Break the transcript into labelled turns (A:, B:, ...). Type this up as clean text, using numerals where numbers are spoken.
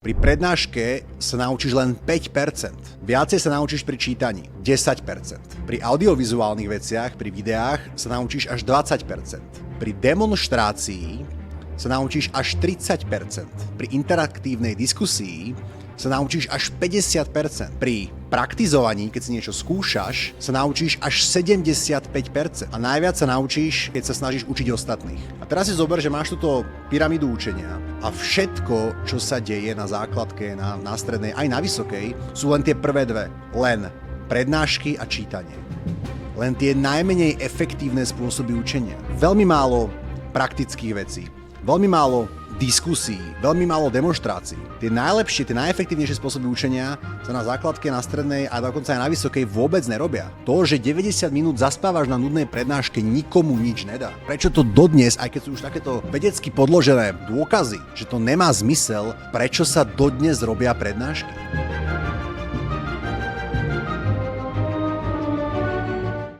A: Pri prednáške sa naučíš len 5%. Viacej sa naučíš pri čítaní 10%. Pri audiovizuálnych veciach, pri videách sa naučíš až 20%. Pri demonštrácii sa naučíš až 30%. Pri interaktívnej diskusii sa naučíš až 50%. Pri praktizovaní, keď si niečo skúšaš, sa naučíš až 75%. A najviac sa naučíš, keď sa snažíš učiť ostatných. A teraz si zober, že máš túto pyramídu učenia a všetko, čo sa deje na základke, na strednej, aj na vysokej, sú len tie prvé dve. Len prednášky a čítanie. Len tie najmenej efektívne spôsoby učenia. Veľmi málo praktických vecí. Veľmi málo diskusí, veľmi málo demonštrácií. Tie najlepšie, tie najefektívnejšie spôsoby učenia sa na základke, na strednej a dokonca aj na vysokej vôbec nerobia. To, že 90 minút zaspávaš na nudnej prednáške, nikomu nič nedá. Prečo to dodnes, aj keď sú už takéto vedecky podložené dôkazy, že to nemá zmysel, prečo sa dodnes robia prednášky?